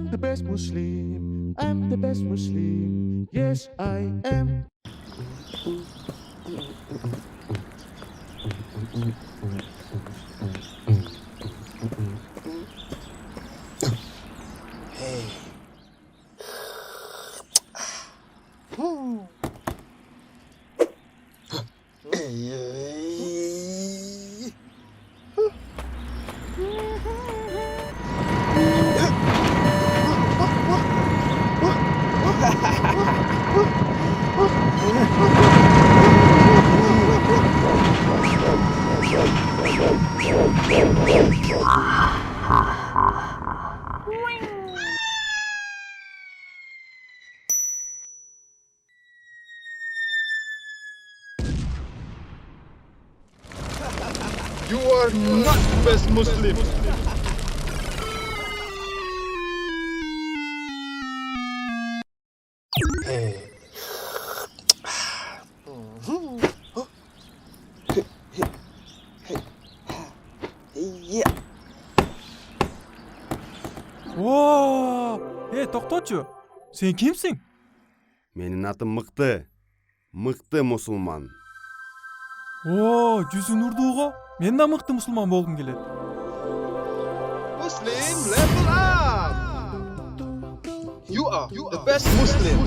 the best Muslim. I'm the best Muslim. Yes, I am. You are not the best Muslim. Oo, to'xtachi. Sen kimsin? Menin atım Mıktı. Mıktı musulman. Oo, жүзүн урдууга. Мен да мыкты мусулман болгум келет. Muslim, level up. You are the best Muslim.